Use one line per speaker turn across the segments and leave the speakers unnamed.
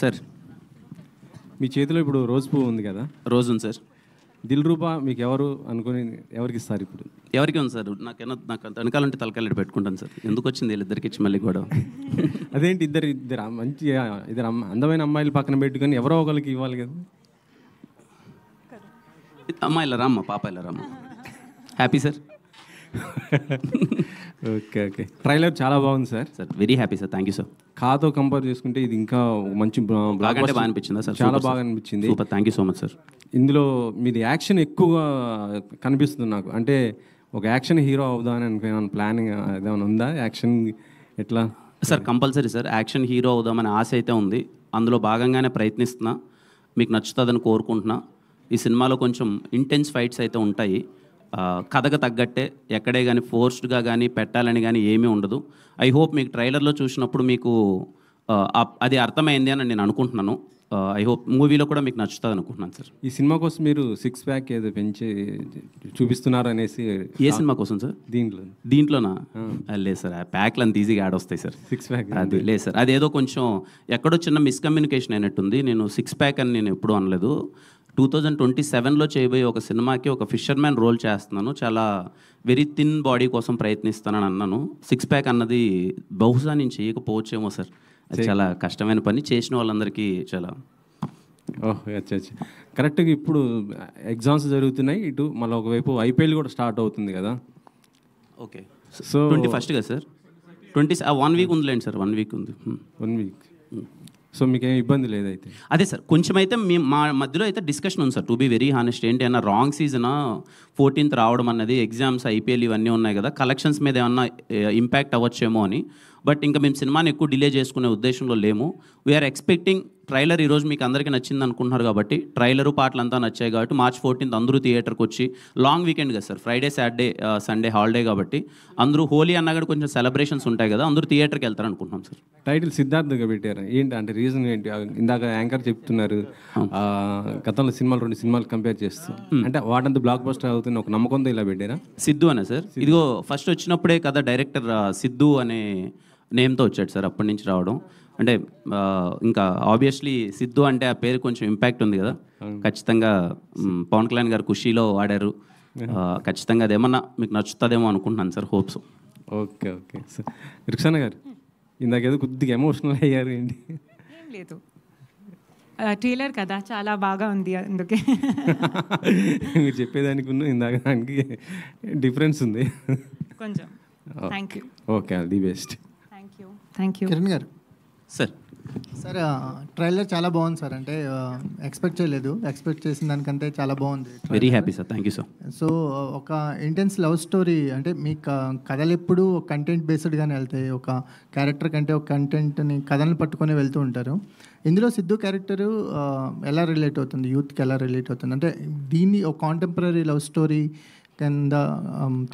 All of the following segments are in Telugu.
సార్
మీ చేతిలో ఇప్పుడు రోజ్ పువ్వు ఉంది కదా,
రోజు ఉంది సార్.
దిల్ రూపా మీకు ఎవరు అనుకుని ఎవరికి ఇస్తారు ఇప్పుడు?
ఎవరికి ఉంది సార్? నాకు అంత వెనకాలంటే తలకాయలు పెట్టుకుంటాను సార్. ఎందుకు వచ్చింది వీళ్ళిద్దరికి ఇచ్చి మళ్ళీ కూడా?
అదేంటి ఇద్దరు మంచి అందమైన అమ్మాయిలు పక్కన పెట్టుకొని ఎవరో ఒకరికి ఇవ్వాలి కదా.
అమ్మ ఇలా రామ్మ, పాప ఇలా రామ్మ. Happy sir.
Okay okay. Trailer చాలా బాగుంది sir.
Sir very happy sir. Thank you sir.
కాతో కంపేర్ చేసుకుంటే ఇది ఇంకా మంచి
బాగా అనిపించిందా సార్?
చాలా బాగా అనిపించింది.
Super, thank you so much sir.
ఇందులో మీది యాక్షన్ ఎక్కువగా కనిపిస్తుంది నాకు. అంటే ఒక యాక్షన్ హీరో అవుదామని అనుకున్నాను. ప్లానింగ్ ఏదైనా ఉందా? యాక్షన్ ఎట్లా
sir? Compulsory sir. Action hero అవుదామని ఆశ అయితే ఉంది. అందులో భాగంగానే ప్రయత్నిస్తున్నా. మీకు నచ్చుతుందని కోరుకుంటున్నా. ఈ సినిమాలో కొంచెం ఇంటెన్స్ ఫైట్స్ అయితే ఉంటాయి. కథకు తగ్గట్టే ఎక్కడే కానీ ఫోర్స్డ్గా కానీ పెట్టాలని కానీ ఏమీ ఉండదు. ఐ హోప్ మీకు ట్రైలర్లో చూసినప్పుడు మీకు అది అర్థమైంది అని నేను అనుకుంటున్నాను. ఐ హోప్ మూవీలో కూడా మీకు నచ్చుతుంది అనుకుంటున్నాను సార్.
ఈ సినిమా కోసం మీరు 6 ప్యాక్ ఏదో పెంచి చూపిస్తున్నారు అనేసి.
ఏ సినిమా కోసం సార్? దీంట్లోనా? లేదు సార్, ఆ ప్యాక్లు అంత ఈజీగా యాడ్ వస్తాయి సార్.
6 ప్యాక్
అది లేదు సార్. అదేదో కొంచెం ఎక్కడో చిన్న మిస్కమ్యూనికేషన్ అయినట్టుంది. నేను 6 ప్యాక్ అని నేను ఎప్పుడూ అనలేదు. 2027లో చేయబోయే ఒక సినిమాకి ఒక ఫిషర్మ్యాన్ రోల్ చేస్తున్నాను. చాలా వెరీ థిన్ బాడీ కోసం ప్రయత్నిస్తానని అన్నాను. 6 ప్యాక్ అన్నది బహుశా నేను చేయకపోవచ్చేమో సార్. అది చాలా కష్టమైన పని. చేసిన వాళ్ళందరికీ చాలా
అచ్చా. కరెక్ట్గా ఇప్పుడు ఎగ్జామ్స్ జరుగుతున్నాయి. ఇటు మళ్ళీ ఒకవైపు ఐపీఎల్ కూడా స్టార్ట్ అవుతుంది కదా.
ఓకే. సో 21 కదా సార్? 1 వీక్ ఉందిలేండి సార్. 1 వీక్ ఉంది.
1 వీక్. సో మీకేం ఇబ్బంది లేదైతే?
అదే సార్, కొంచెం అయితే మా మధ్యలో అయితే డిస్కషన్ ఉంది sir. To be very honest, ఏంటి అన్న రాంగ్ సీజన్ 14th రావడం అన్నది, ఎగ్జామ్స్ ఐపీఎల్ ఇవన్నీ ఉన్నాయి కదా, కలెక్షన్స్ మీద ఏమన్నా ఇంపాక్ట్ అవ్వచ్చేమో అని. బట్ ఇంకా మేము సినిమాని ఎక్కువ డిలే చేసుకునే ఉద్దేశంలో లేము. వీఆర్ ఎక్స్పెక్టింగ్ ట్రైలర్ ఈరోజు మీకు అందరికీ నచ్చింది అనుకుంటున్నారు కాబట్టి, ట్రైలరు పాటలు అంతా నచ్చాయి కాబట్టి March 14th అందరూ థియేటర్కి వచ్చి, లాంగ్ వీకెండ్ కదా sir, Friday Saturday Sunday holiday కాబట్టి అందరూ, హోలీ అన్నా కూడా కొంచెం సెలబ్రేషన్స్ ఉంటాయి కదా, అందరూ థియేటర్కి వెళ్తారు అనుకుంటున్నాం సార్.
టైటిల్ సిద్ధార్థగా పెట్టారు ఏంటి అంటే రీజన్ ఏంటి? ఇందాక యాంకర్ చెప్తున్నారు గతంలో 2 సినిమాలు కంపేర్ చేస్తూ, అంటే వాటంతా బ్లాక్ బస్టర్ అవుతున్న ఒక నమ్మకంతో ఇలా పెట్టారా?
సిద్ధు అనే సార్. ఇదిగో ఫస్ట్ వచ్చినప్పుడే కదా డైరెక్టర్ సిద్ధు అనే నేమ్తో వచ్చాడు సార్. అప్పటి నుంచి రావడం అంటే ఇంకా ఆబ్వియస్లీ సిద్ధు అంటే ఆ పేరు కొంచెం ఇంపాక్ట్ ఉంది కదా. ఖచ్చితంగా పవన్ కళ్యాణ్ గారు ఖుషీలో వాడారు. ఖచ్చితంగా అదేమన్నా మీకు నచ్చుతుందేమో అనుకుంటున్నాను sir. Hopes.
Okay okay sir. Rukhsana గారు ఇందాకేదో కొద్దిగా ఎమోషనల్ అయ్యారు ఏంటి?
ఏం లేదు, ట్రైలర్ కదా చాలా బాగా ఉంది అందుకే.
మీరు చెప్పేదానికి ఉన్న ఇందాక దానికి డిఫరెన్స్ ఉంది
కొంచెం. Thank you.
Okay, all the best.
Thank you.
Kiran గారు
సార్.
సార్ ట్రైలర్ చాలా బాగుంది సార్. అంటే ఎక్స్పెక్ట్ చేయలేదు, ఎక్స్పెక్ట్ చేసిన దానికంటే చాలా బాగుంది.
Very happy sir. Thank you sir.
So ఒక ఇంటెన్స్ లవ్ స్టోరీ, అంటే మీ కథలు ఎప్పుడు కంటెంట్ బేస్డ్గానే వెళ్తాయి. ఒక క్యారెక్టర్ కంటే ఒక కంటెంట్ని కథలను పట్టుకొని వెళ్తూ ఉంటారు. ఇందులో సిద్ధు క్యారెక్టరు ఎలా రిలేట్ అవుతుంది, యూత్కి ఎలా రిలేట్ అవుతుంది? అంటే దీన్ని ఒక కాంటెంపరీ లవ్ స్టోరీ కింద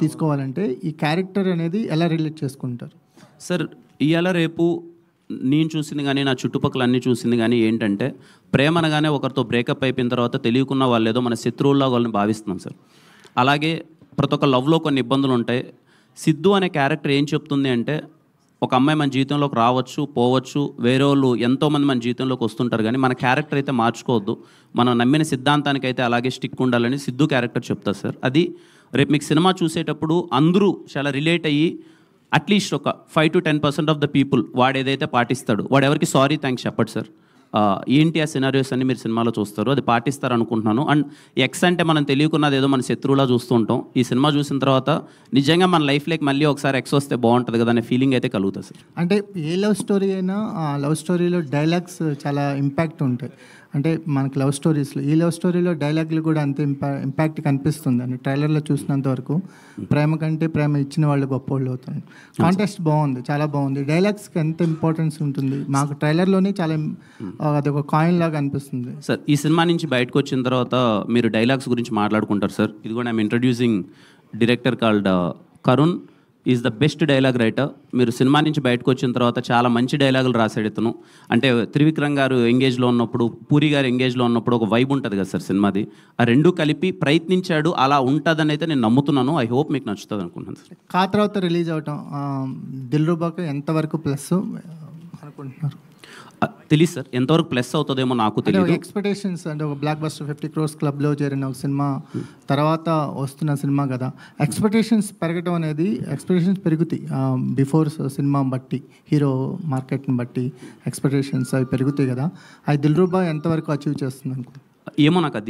తీసుకోవాలంటే ఈ క్యారెక్టర్ అనేది ఎలా రిలేట్ చేసుకుంటారు
సార్? ఇవాళ రేపు నేను చూసింది కానీ, నా చుట్టుపక్కల అన్నీ చూసింది కానీ ఏంటంటే, ప్రేమ అనగానే ఒకరితో బ్రేకప్ అయిపోయిన తర్వాత తెలియకున్న వాళ్ళు ఏదో మన శత్రువుల్లో వాళ్ళని భావిస్తున్నాం సార్. అలాగే ప్రతి ఒక్క లవ్లో కొన్ని ఇబ్బందులు ఉంటాయి. సిద్ధు అనే క్యారెక్టర్ ఏం చెప్తుంది అంటే, ఒక అమ్మాయి మన జీవితంలోకి రావచ్చు, పోవచ్చు, వేరే వాళ్ళు ఎంతోమంది మన జీవితంలోకి వస్తుంటారు, కానీ మన క్యారెక్టర్ అయితే మార్చుకోవద్దు, మనం నమ్మిన సిద్ధాంతానికి అయితే అలాగే స్టిక్ ఉండాలని సిద్ధు క్యారెక్టర్ చెప్తారు సార్. అది రేపు మీకు సినిమా చూసేటప్పుడు అందరూ చాలా రిలేట్ అయ్యి, అట్లీస్ట్ ఒక 5 to 10% ఆఫ్ ద పీపుల్ వాడు ఏదైతే పాటిస్తాడు, వాడు ఎవరికి సారీ థ్యాంక్స్ చెప్పడు సార్. ఏంటి ఆ సినారియోస్ అన్ని మీరు సినిమాలో చూస్తారు, అది పాటిస్తారు అనుకుంటున్నాను. అండ్ ఎక్స్ అంటే మనం తెలియకున్నది ఏదో మన శత్రువులా చూస్తూ ఉంటాం. ఈ సినిమా చూసిన తర్వాత నిజంగా మన లైఫ్లోకి మళ్ళీ ఒకసారి ఎక్స్ వస్తే బాగుంటుంది కదా అనే ఫీలింగ్ అయితే కలుగుతుంది సార్.
అంటే ఏ లవ్ స్టోరీ అయినా ఆ లవ్ స్టోరీలో డైలాగ్స్ చాలా ఇంపాక్ట్ ఉంటాయి. అంటే మనకి లవ్ స్టోరీస్లో, ఈ లవ్ స్టోరీలో డైలాగులు కూడా అంతే ఇంపాక్ట్ కనిపిస్తుంది అని ట్రైలర్లో చూసినంత వరకు. ప్రేమ కంటే ప్రేమ ఇచ్చిన వాళ్ళు గొప్పవాళ్ళు అవుతారు. కాంటెస్ట్ బాగుంది, చాలా బాగుంది. డైలాగ్స్కి ఎంత ఇంపార్టెన్స్ ఉంటుంది మాకు ట్రైలర్లోనే చాలా అది ఒక కాయిన్ లాగా అనిపిస్తుంది
సార్. ఈ సినిమా నుంచి బయటకు వచ్చిన తర్వాత మీరు డైలాగ్స్ గురించి మాట్లాడుకుంటారు సార్. ఇది కూడా I'm introducing director called Karun is the best dialogue writer. మీరు సినిమా నుంచి బయటకు వచ్చిన తర్వాత చాలా మంచి డైలాగులు రాశాడు ఇతను. అంటే త్రివిక్రమ్ గారు ఎంగేజ్లో ఉన్నప్పుడు, పూరి గారు ఎంగేజ్లో ఉన్నప్పుడు ఒక వైబ్ ఉంటుంది కదా సార్ సినిమాది, ఆ రెండు కలిపి ప్రయత్నించాడు. అలా ఉంటుందని అయితే నేను నమ్ముతున్నాను. ఐ హోప్ మీకు నచ్చుతుంది అనుకుంటున్నాను సార్.
కా తర్వాత రిలీజ్ అవటం దిల్రుబాకు ఎంతవరకు ప్లస్ అనుకుంటున్నారు?
తెలియదు సార్, ఎంతవరకు ప్లస్ అవుతుందేమో నాకు
అంటే
తెలియదు.
ఎక్స్పెక్టేషన్స్ అంటే ఒక బ్లాక్ బస్టర్ 50 crores క్లబ్లో చేరిన ఒక సినిమా తర్వాత వస్తున్న సినిమా కదా, ఎక్స్పెక్టేషన్స్ పెరగడం అనేది ఎక్స్పెక్టేషన్స్ పెరుగుతాయి బిఫోర్ సినిమా బట్టి, హీరో మార్కెట్ని బట్టి ఎక్స్పెక్టేషన్స్ అవి పెరుగుతాయి కదా. అది దిల్రుబా ఎంతవరకు అచీవ్ చేస్తుంది అనుకో?
ఏమో నాకు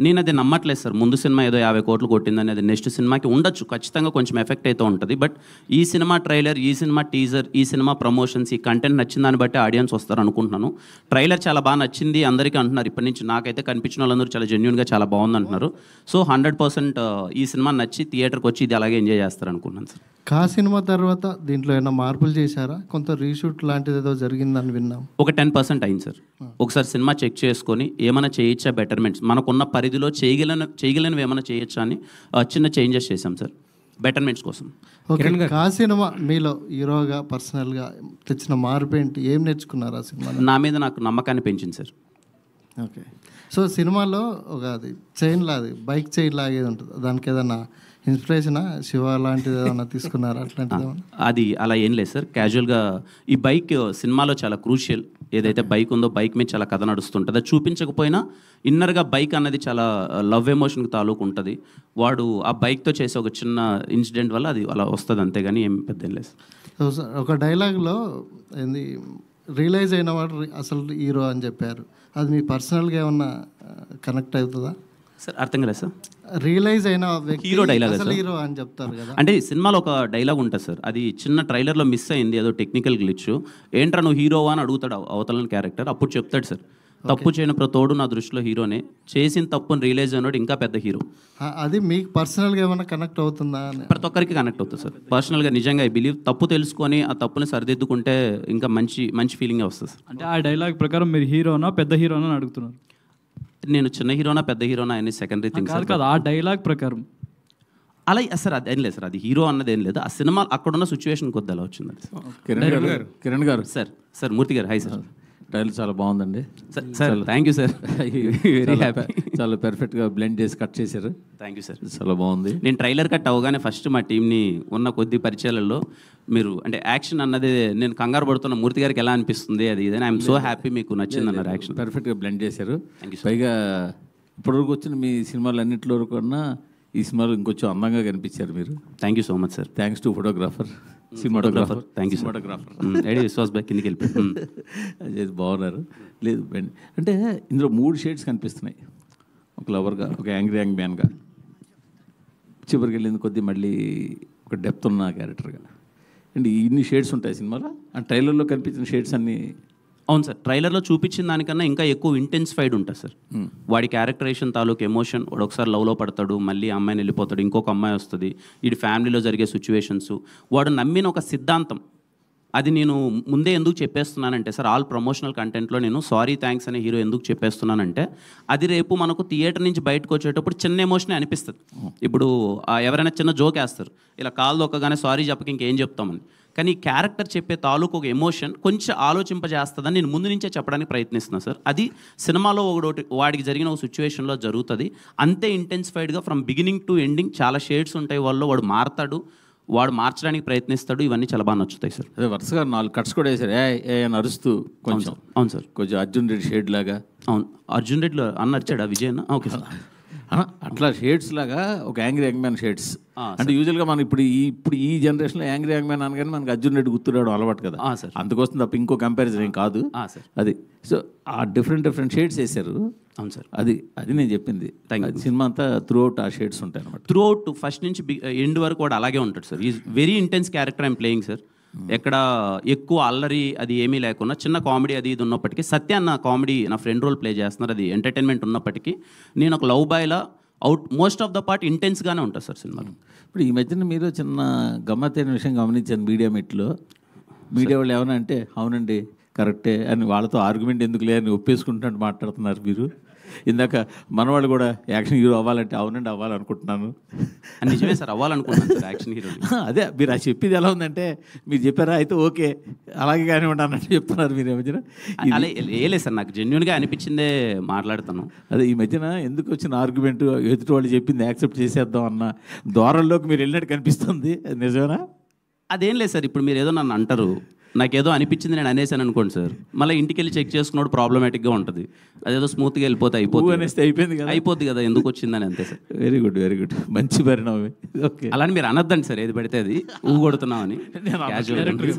నేను అది నమ్మట్లేదు సార్. ముందు సినిమా ఏదో 50 కోట్లు కొట్టిందని అది నెక్స్ట్ సినిమాకి ఉండొచ్చు, ఖచ్చితంగా కొంచెం ఎఫెక్ట్ అయితే ఉంటుంది. బట్ ఈ సినిమా ట్రైలర్, ఈ సినిమా టీజర్, ఈ సినిమా ప్రమోషన్స్, ఈ కంటెంట్ నచ్చిన దాన్ని బట్టి ఆడియన్స్ వస్తారు అనుకుంటున్నాను. ట్రైలర్ చాలా బాగా నచ్చింది అందరికీ అంటున్నారు. ఇప్పటి నుంచి నాకైతే కనిపించిన వాళ్ళందరూ చాలా జెన్యున్గా చాలా బాగుంది అంటున్నారు. సో 100% ఈ సినిమా నచ్చి థియేటర్కి వచ్చి ఇది అలాగే ఎంజాయ్ చేస్తారు అనుకుంటున్నాను సార్.
కా సినిమా తర్వాత దీంట్లో ఏమైనా మార్పులు చేశారా? కొంత రీషూట్ లాంటిది ఏదో జరిగిందని విన్నాం.
ఒక 10% అయింది సార్. ఒకసారి సినిమా చెక్ చేసుకొని ఏమైనా చేయొచ్చా, బెటర్మెంట్స్ మనకున్న పరిధిలో చేయగలనివి ఏమైనా చేయొచ్చా అని చిన్న చేంజెస్ చేశాం సార్, బెటర్మెంట్స్ కోసం.
ఓకే, కా సినిమా మీలో హీరోగా పర్సనల్గా తెచ్చిన మార్పు ఏంటి? ఏం నేర్చుకున్నారు ఆ సినిమా?
నా మీద నాకు నమ్మకాన్ని పెంచింది సార్.
ఓకే, సో సినిమాలో ఒక అది చైన్ లాది, బైక్ చైన్ లాగేది ఉంటుంది, దానికి ఏదైనా ఇన్స్పిరేషనా, శివ లాంటిది ఏదైనా తీసుకున్నారా? అట్లాంటిది
అది అలా ఏం లేదు సార్. క్యాజువల్గా ఈ బైక్ సినిమాలో చాలా క్రూషియల్. ఏదైతే బైక్ ఉందో బైక్ మీద చాలా కథ నడుస్తుంటుంది. అది చూపించకపోయినా ఇన్నర్గా బైక్ అన్నది చాలా లవ్ ఎమోషన్కి తాలూకు ఉంటుంది. వాడు ఆ బైక్తో చేసే ఒక చిన్న ఇన్సిడెంట్ వల్ల అది అలా వస్తుంది, అంతేగాని ఏం పెద్ద ఏం లేదు.
సో ఒక డైలాగ్లో ఏంది రియలైజ్ అయిన వాడు అసలు హీరో అని చెప్పారు. అది మీ పర్సనల్గా ఏమన్నా కనెక్ట్ అవుతుందా
సార్? అర్థం కాలేదు సార్.
రియలైజ్ అయిన వ్యక్తి
హీరో డైలాగ్
అసలు హీరో అని చెప్తారు కదా.
అంటే సినిమాలో ఒక డైలాగ్ ఉంటుంది సార్, అది చిన్న ట్రైలర్లో మిస్ అయింది, ఏదో టెక్నికల్ గ్లిచ్. ఏంట్రా నువ్వు హీరోవా అని అడుగుతాడు అవతలని క్యారెక్టర్. అప్పుడు చెప్తాడు సార్, తప్పు చేయని ప్రతోడు నా దృష్టిలో హీరోనే, చేసిన తప్పుని రియలైజ్ అయినాడు ఇంకా పెద్ద హీరో.
అది మీకు పర్సనల్గా ఏమైనా కనెక్ట్ అవుతుందా అని?
ప్రతి ఒక్కరికి కనెక్ట్ అవుతుంది సార్. పర్సనల్గా నిజంగా ఐ బిలీవ్ తప్పు తెలుసుకొని ఆ తప్పుని సరిదిద్దుకుంటే ఇంకా మంచి ఫీలింగే వస్తుంది సార్.
అంటే ఆ డైలాగ్ ప్రకారం మీరు హీరోనా పెద్ద హీరోనా అని అడుగుతున్నారు?
నేను చిన్న హీరోనా పెద్ద హీరోనా అని సెకండరీ థింగ్ సార్.
కాదు, ఆ డైలాగ్ ప్రకారం
అలా సార్ అదేం లేదు సార్. అది హీరో అన్నది ఏం లేదు, ఆ సినిమా అక్కడున్న సిచ్యువేషన్ కొద్ది అలా వచ్చింది
కిరణ్ గారు
సార్ మూర్తి గారు హాయ్ సార్.
ట్రైలర్ చాలా బాగుందండి
sir. Thank you sir, very happy.
చాలా పెర్ఫెక్ట్గా బ్లెండ్ చేసి కట్ చేశారు.
థ్యాంక్ యూ సార్,
చాలా బాగుంది.
నేను ట్రైలర్ కట్ అవగానే ఫస్ట్ మా టీంని ఉన్న కొద్ది పరిచయాలలో మీరు అంటే యాక్షన్ అన్నది నేను కంగారు పడుతున్న మూర్తి గారికి ఎలా అనిపిస్తుంది అది ఇదని ఐఎమ్ సో హ్యాపీ మీకు నచ్చింది అన్నారు. యాక్షన్
పర్ఫెక్ట్గా బ్లెండ్ చేశారు. పైగా ఇప్పటివరకు వచ్చిన మీ సినిమాలు అన్నింటిలో కన్నా ఈ సినిమాలో ఇంకొంచెం అందంగా కనిపించారు మీరు.
Thank you so much sir.
Thanks to photographer,
cinematographer. Thank you
cinematographer
ready Vishwas బాయ్ కిందికి వెళ్ళిపోయి
అది బాగున్నారు. లేదు అంటే ఇందులో 3 షేడ్స్ కనిపిస్తున్నాయి, ఒక లవర్గా, ఒక యాంగ్రీ మ్యాన్గా, చివరికి వెళ్ళింది కొద్దీ మళ్ళీ ఒక డెప్త్ ఉన్న క్యారెక్టర్గా. అండ్ ఇన్ని షేడ్స్ ఉంటాయి సినిమాలో. ఆ ట్రైలర్లో కనిపించిన షేడ్స్ అన్నీ
అవును సార్. ట్రైలర్లో చూపించిన దానికన్నా ఇంకా ఎక్కువ ఇంటెన్సిఫైడ్ ఉంటుంది సార్. వాడి క్యారెక్టరేషన్ తాలూకు ఎమోషన్, వాడు ఒకసారి లవ్లో పడతాడు, మళ్ళీ అమ్మాయిని వెళ్ళిపోతాడు, ఇంకొక అమ్మాయి వస్తుంది, వీడి ఫ్యామిలీలో జరిగే సిచ్యువేషన్స్, వాడు నమ్మిన ఒక సిద్ధాంతం. అది నేను ముందే ఎందుకు చెప్పేస్తున్నానంటే సార్, ఆల్ ప్రమోషనల్ కంటెంట్లో నేను సారీ థ్యాంక్స్ అనే హీరో ఎందుకు చెప్పేస్తున్నానంటే, అది రేపు మనకు థియేటర్ నుంచి బయటకు వచ్చేటప్పుడు చిన్న ఎమోషనే అనిపిస్తుంది. ఇప్పుడు ఎవరైనా చిన్న జోక్ వేస్తారు, ఇలా కాలు దొక్కగానే సారీ చెప్పక ఇంకేం చెప్తామని. కానీ క్యారెక్టర్ చెప్పే తాలూకు ఒక ఎమోషన్ కొంచెం ఆలోచింపజేస్తుందని నేను ముందు నుంచే చెప్పడానికి ప్రయత్నిస్తున్నాను సార్. అది సినిమాలో ఒకటి వాడికి జరిగిన ఒక సిచ్యువేషన్లో జరుగుతుంది. అంతే ఇంటెన్సిఫైడ్గా ఫ్రమ్ బిగినింగ్ టు ఎండింగ్ చాలా షేడ్స్ ఉంటాయి. వాళ్ళు వాడు మారతాడు, వాడు మార్చడానికి ప్రయత్నిస్తాడు. ఇవన్నీ చాలా బాగా నచ్చుతాయి సార్.
అదే వరుసగా 4 కట్స్ కూడా వేశారు, ఏ అని అరుస్తూ కొంచెం.
అవును సార్,
కొంచెం అర్జున్ రెడ్డి షేడ్ లాగా.
అవును, అర్జున్ రెడ్డిలో అన్న నచ్చాడా విజయ్ అన్న? Okay sir.
అట్లా షేడ్స్ లాగా ఒక యాంగ్రీ యంగ్మ్యాన్ షేడ్స్. అంటే యూజువల్గా మనం ఇప్పుడు ఈ జనరేషన్లో యాంగ్రీ యంగ్మ్యాన్ అనగానే మనకి అర్జున్ రెడ్డి గుర్తురావడం అలవాటు కదా. అందుకోసం తప్ప ఇంకో కంపారిజన్ ఏం కాదు అది. సో ఆ డిఫరెంట్ షేడ్స్ వేశారు.
అవును సార్,
అది నేను చెప్పింది. సినిమా అంతా త్రూ అవుట్ ఆ షేడ్స్ ఉంటాయి అనమాట.
త్రూ అవుట్ ఫస్ట్ నుంచి ఎండ్ వరకు కూడా అలాగే ఉంటాడు sir. Is very intense character I'm playing sir. ఎక్కడ ఎక్కువ అల్లరి అది ఏమీ లేకుండా చిన్న కామెడీ అది ఇది ఉన్నప్పటికీ, సత్య అన్న కామెడీ నా ఫ్రెండ్ రోల్ ప్లే చేస్తున్నారు, అది ఎంటర్టైన్మెంట్ ఉన్నప్పటికీ నేను ఒక లవ్ బాయ్లా మోస్ట్ ఆఫ్ ద పార్ట్ ఇంటెన్స్గానే ఉంటుంది సార్ సినిమాలో.
ఇప్పుడు ఈ మధ్యన మీరు చిన్న గమ్మత్తైన విషయం గమనించాను మీడియా మీట్లో. మీడియా వాళ్ళు ఏమన్నా అంటే అవునండి కరెక్టే అని వాళ్ళతో ఆర్గ్యుమెంట్ ఎందుకులే అని ఒప్పేసుకుంటున్నట్టు మాట్లాడుతున్నారు మీరు. ఇందాక మనవాళ్ళు కూడా యాక్షన్ హీరో అవ్వాలంటే అవునండి అవ్వాలనుకుంటున్నాను.
నిజమే సార్, అవ్వాలనుకుంటున్నాను సార్ యాక్షన్ హీరో.
అదే మీరు అది చెప్పేది ఎలా ఉందంటే, మీరు చెప్పారా అయితే ఓకే అలాగే కానివ్వండి అన్నట్టు చెప్తున్నారు మీరు. ఈ మధ్యన
అలా లేదు సార్, నాకు జెన్యున్గా అనిపించిందే మాట్లాడుతాను.
అదే ఈ మధ్యన ఎందుకు వచ్చిన ఆర్గ్యుమెంట్, ఎదుటి వాళ్ళు చెప్పింది యాక్సెప్ట్ చేసేద్దాం అన్న ధోరణిలోకి మీరు వెళ్ళినట్టు కనిపిస్తుంది. నిజమేనా?
అదేం లేదు సార్. ఇప్పుడు మీరు ఏదో నన్ను అంటారు, నాకేదో అనిపించింది నేను అనేసాను అనుకోండి సార్, మళ్ళీ ఇంటికి వెళ్ళి చెక్ చేసుకున్నప్పుడు ప్రాబ్లమేటిక్గా ఉంటుంది. అదేదో స్మూత్గా వెళ్ళిపోతే
అయిపోయింది కదా,
అయిపోద్ది కదా, ఎందుకు వచ్చిందని అంతే సార్.
వెరీ గుడ్, మంచి పరిణామమే. ఓకే,
అలాని మీరు అనొద్దండి సార్, ఏది పడితే అది ఊగొడుతున్నామని.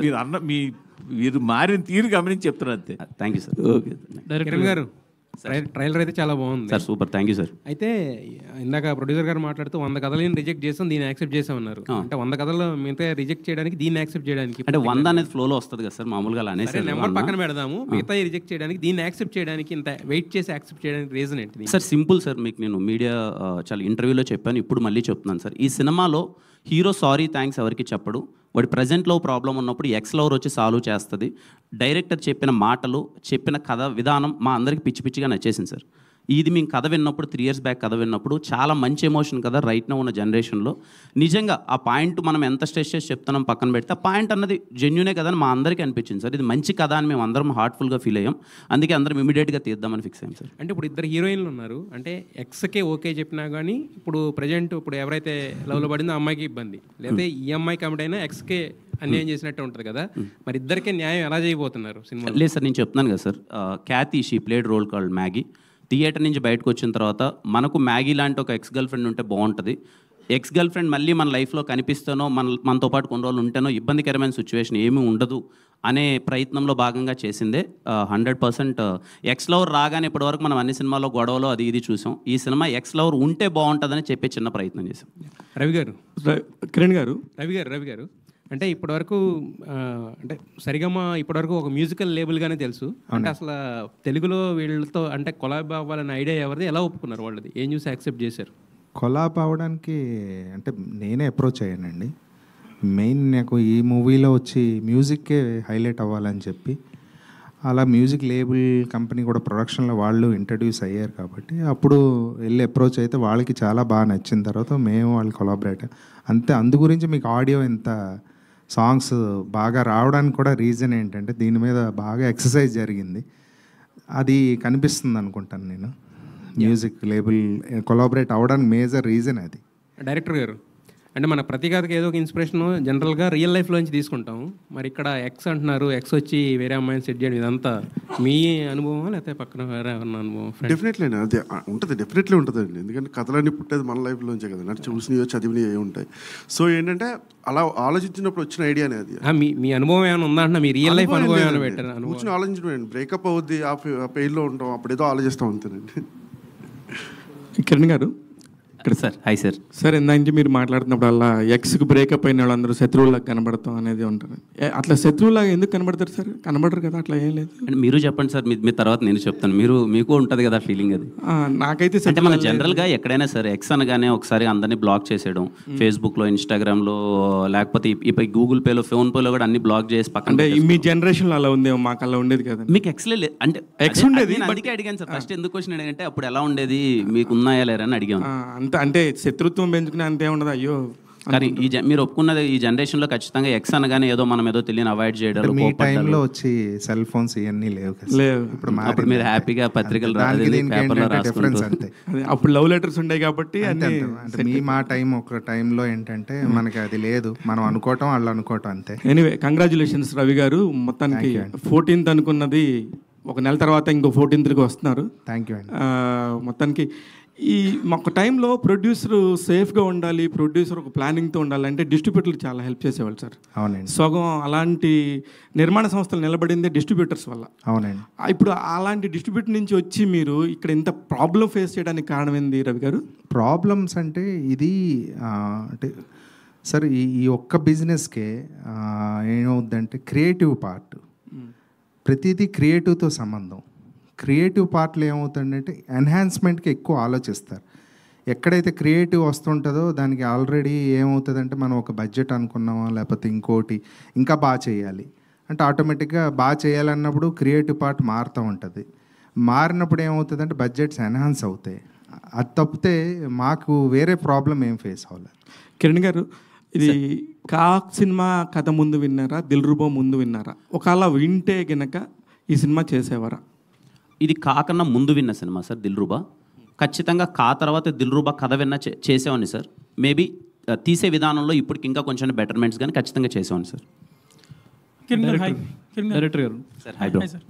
మీరు మారిన తీరు గమనించి చెప్తున్నారు అంతే.
Thank you sir.
Okay
Kiran గారు, ట్రైలర్ అయితే చాలా బాగుంది
sir. Super, thank you sir.
అయితే ఇందాక ప్రొడ్యూసర్ గారు మాట్లాడుతూ 100 కథలను రిజెక్ట్ చేసాం, దీన్ని యాక్సెప్ట్ చేసాం అన్నారు. అంటే 100 కథలు మిగతా రిజెక్ట్ చేయడానికి, దీన్ని యాక్సెప్ట్ చేయడానికి,
అంటే 100 అనేది ఫ్లోలో వస్తుంది కదా సార్, మామూలుగా అనేసి
నెంబర్ పక్కన పెడదాము, మిగతా రిజెక్ట్ చేయడానికి, దీన్ని యాక్సెప్ట్ చేయడానికి, ఇంత వెయిట్ చేసి యాక్సెప్ట్ చేయడానికి రీజన్ ఏంటి
సార్? సింపుల్ సార్, మీకు నేను మీడియా చాలా ఇంటర్వ్యూలో చెప్పాను, ఇప్పుడు మళ్ళీ చెప్తున్నాను సార్. ఈ సినిమాలో హీరో సారీ థ్యాంక్స్ ఎవరికి చెప్పడు. వాడి ప్రజెంట్లో ప్రాబ్లం ఉన్నప్పుడు ఎక్స్ లవర్ వచ్చి సాల్వ్ చేస్తుంది. డైరెక్టర్ చెప్పిన మాటలు, చెప్పిన కథ విధానం మా అందరికి పిచ్చి పిచ్చిగా నచ్చేసింది సార్. ఇది మేము కథ విన్నప్పుడు 3 years బ్యాక్ కథ విన్నప్పుడు చాలా మంచి ఎమోషన్ కదా రైట్ నో ఉన్న జనరేషన్లో. నిజంగా ఆ పాయింట్ మనం ఎంత స్ట్రెస్ చేసి చెప్తున్నాం పక్కన పెడితే, ఆ పాయింట్ అన్నది జెన్యునే కదా అని మా అందరికీ అనిపించింది సార్. ఇది మంచి కథ అని మేము అందరం హార్ట్ఫుల్గా ఫీల్ అయ్యాం. అందుకే అందరం ఇమీడియట్గా తీద్దామని ఫిక్స్ అయ్యాం సార్.
అంటే ఇప్పుడు 2 హీరోయిన్లు ఉన్నారు, అంటే ఎక్స్కే ఓకే చెప్పినా కానీ ఇప్పుడు ప్రజెంట్ ఇప్పుడు ఎవరైతే లవ్లో పడిందో ఆ అమ్మాయికి ఇబ్బంది, లేకపోతే ఈ అమ్మాయి కమిట్ అయినా ఎక్స్కే అన్యాయం చేసినట్టు ఉంటుంది కదా, మరి ఇద్దరికే న్యాయం ఎలా చేయబోతున్నారు సినిమా?
లేదు సార్, నేను చెప్తున్నాను కదా sir. Kathy she played role called Maggie. Theatre నుంచి బయటకు వచ్చిన తర్వాత మనకు మ్యాగీ లాంటి ఒక ఎక్స్ గర్ల్ ఫ్రెండ్ ఉంటే బాగుంటుంది. ఎక్స్ గర్ల్ ఫ్రెండ్ మళ్ళీ మన లైఫ్లో కనిపిస్తానో, మనతో పాటు కొన్ని రోజులు ఉంటేనో ఇబ్బందికరమైన సిచ్యువేషన్ ఏమీ ఉండదు అనే ప్రయత్నంలో భాగంగా చేసిందే. 100% ఎక్స్ లవర్ రాగానే ఇప్పటివరకు మనం అన్ని సినిమాల్లో గొడవలు అది ఇది చూసాం. ఈ సినిమా ఎక్స్ లవర్ ఉంటే బాగుంటుందని చెప్పే చిన్న ప్రయత్నం చేసాం.
రవి గారు,
కిరణ్ గారు,
రవి గారు అంటే ఇప్పటివరకు అంటే సరిగమ ఇప్పటివరకు ఒక మ్యూజికల్ లేబుల్గానే తెలుసు. అంటే అసలు తెలుగులో వీళ్ళతో అంటే కొలాబ్ అవ్వాలనే ఐడియా ఎవరిది, ఎలా ఒప్పుకున్నారు వాళ్ళది, ఏం చూసి యాక్సెప్ట్ చేశారు?
కొలాబ్ అవ్వడానికి అంటే నేనే అప్రోచ్ అయ్యానండి. మెయిన్ నాకు ఈ మూవీలో వచ్చి మ్యూజిక్కే హైలైట్ అవ్వాలని చెప్పి, అలా మ్యూజిక్ లేబుల్ కంపెనీ కూడా ప్రొడక్షన్లో వాళ్ళు ఇంట్రడ్యూస్ అయ్యారు కాబట్టి అప్పుడు వెళ్ళి అప్రోచ్ అయితే వాళ్ళకి చాలా బాగా నచ్చిన తర్వాత మేము వాళ్ళు కొలాబరేట్ అంతే. అందు గురించి మీకు ఆడియో ఎంత సాంగ్స్ బాగా రావడానికి కూడా రీజన్ ఏంటంటే దీని మీద బాగా ఎక్సర్సైజ్ జరిగింది, అది కనిపిస్తుంది అనుకుంటాను నేను. మ్యూజిక్ లేబుల్ కొలాబరేట్ అవ్వడానికి మేజర్ రీజన్ అది.
డైరెక్టర్ గారు, అంటే మన ప్రతి కథకి ఏదో ఒక ఇన్స్పిరేషన్ జనరల్గా రియల్ లైఫ్లో నుంచి తీసుకుంటాం. మరి ఇక్కడ ఎక్స్ అంటున్నారు, ఎక్స్ వచ్చి వేరే అమ్మాయిని సెట్ చేయడం, ఇదంతా మీ అనుభవం లేకపోతే పక్కన వేరే అనుభవం?
డెఫినెట్లీ అది ఉంటుంది, డెఫినెట్లీ ఉంటుందండి. ఎందుకంటే కథలన్నీ పుట్టేది మన లైఫ్లోంచే కదా, అంటే చూసినవి చదివినవి ఏ ఉంటాయి. సో ఏంటంటే అలా ఆలోచించినప్పుడు వచ్చిన ఐడియానే అది.
మీ అనుభవం ఏమైనా ఉందా అంటే మీ రియల్ లైఫ్ అనుభవం ఏమైనా పెట్టారు?
కూర్చొని ఆలోచించడం, బ్రేకప్ అవుద్ది, ఆ పెయిన్లో ఉంటాం, అప్పుడేదో ఆలోచిస్తాం అంతేనండి.
కిరణ్ గారు
ఇక్కడ సార్. Hi sir.
సార్, ఇందాక మీరు మాట్లాడుతున్నప్పుడు అలా ఎక్స్కి బ్రేకప్ అయిన వాళ్ళందరూ శత్రువులాగా కనబడతాం అనేది ఉంటారు. అట్లా శత్రువులాగా ఎందుకు కనబడతారు సార్? కనబడరు కదా, అట్లా ఏం లేదు.
అంటే మీరు చెప్పండి సార్, మీ తర్వాత నేను చెప్తాను. మీకు ఉంటుంది కదా ఫీలింగ్ అది.
నాకైతే
అంటే మన జనరల్గా ఎక్కడైనా సరే ఎక్స్ అనగానే ఒకసారి అందరినీ బ్లాక్ చేసేయడం, ఫేస్బుక్లో, ఇన్స్టాగ్రామ్లో, లేకపోతే ఇప్పుడు గూగుల్ పేలో, ఫోన్ పేలో కూడా అన్ని బ్లాక్ చేసి పక్కన.
అంటే మీ జనరేషన్లో అలా ఉందేమో, మాకు అలా ఉండేది కదా.
మీకు ఎక్స్లే అంటే ఎక్స్ ఉండేది, అందుకే అడిగాను సార్. ఫస్ట్ ఎందుకు క్వశ్చన్ అడిగానంటే అప్పుడు ఎలా ఉండేది, మీకు ఉన్నాయా లేరా అని అడిగాను.
అంటే శత్రుత్వం పెంచుకునే అంతే ఉండదు. అయ్యో,
కానీ మీరు ఒప్పుకున్నది ఈ జనరేషన్లో ఖచ్చితంగా ఎక్స్ అనగానే ఏదో మనం ఏదో తెలియని అవాయిడ్ చేయడం.
మీ టైంలో వచ్చి సెల్ ఫోన్స్ ఇవన్నీ లేవు కదా,
లేవు.
ఇప్పుడు మీరు హ్యాపీగా పత్రికలు
డిఫరెన్స్ అంతే.
అప్పుడు లవ్ లెటర్స్ ఉంటాయి కాబట్టి.
అంటే మా టైం ఒక టైంలో ఏంటంటే మనకి అది లేదు, మనం అనుకోవటం వాళ్ళు అనుకోవటం అంతే.
ఎనీవే, కంగ్రాచులేషన్స్ రవి గారు. మొత్తానికి 14th అనుకున్నది ఒక నెల తర్వాత ఇంకో 14th వస్తున్నారు.
థ్యాంక్ యూ అండి.
మొత్తానికి ఈ ఒక టైంలో ప్రొడ్యూసర్ సేఫ్గా ఉండాలి, ప్రొడ్యూసర్ ఒక ప్లానింగ్తో ఉండాలి అంటే డిస్ట్రిబ్యూటర్లు చాలా హెల్ప్ చేసేవాళ్ళు సార్.
అవునండి.
సగం అలాంటి నిర్మాణ సంస్థలు నిలబడిందే డిస్ట్రిబ్యూటర్స్ వల్ల.
అవునండి.
ఇప్పుడు అలాంటి డిస్ట్రిబ్యూటర్ నుంచి వచ్చి మీరు ఇక్కడ ఇంత ప్రాబ్లం ఫేస్ చేయడానికి కారణం ఏంది రవి గారు?
ప్రాబ్లమ్స్ అంటే ఇది అంటే సార్ ఈ ఒక్క బిజినెస్కే ఏమవుద్దంటే క్రియేటివ్ పార్ట్, ప్రతిదీ క్రియేటివ్తో సంబంధం. క్రియేటివ్ పార్ట్లో ఏమవుతుందంటే ఎన్హాన్స్మెంట్కి ఎక్కువ ఆలోచిస్తారు. ఎక్కడైతే క్రియేటివ్ వస్తుంటుందో దానికి ఆల్రెడీ ఏమవుతుందంటే మనం ఒక బడ్జెట్ అనుకున్నామా, లేకపోతే ఇంకోటి ఇంకా బాగా చేయాలి అంటే ఆటోమేటిక్గా బాగా చేయాలన్నప్పుడు క్రియేటివ్ పార్ట్ మారుతూ ఉంటుంది. మారినప్పుడు ఏమవుతుందంటే బడ్జెట్స్ ఎన్హాన్స్ అవుతాయి. అది తప్పితే మాకు వేరే ప్రాబ్లం ఏం ఫేస్ అవ్వలేదు.
కిరణ్ గారు, ఇది కాక్ సినిమా కథ ముందు విన్నారా, దిల్రుబా ముందు విన్నారా? ఒకవేళ వింటే గనక ఈ సినిమా చేసేవారా?
ఇది కాకన్నా ముందు విన్న సినిమా సార్ దిల్రుబా. ఖచ్చితంగా కా తర్వాత దిల్రుబా కథ విన్న చేసేవాడిని సార్. మేబీ తీసే విధానంలో ఇప్పటికి ఇంకా కొంచెం బెటర్మెంట్స్ కానీ ఖచ్చితంగా చేసేవాడిని సార్.
కిరణ్ గారు, హాయ్. కిరణ్ గారు.
డైరెక్టర్ గారు.
Sir hi bro.
Hi sir.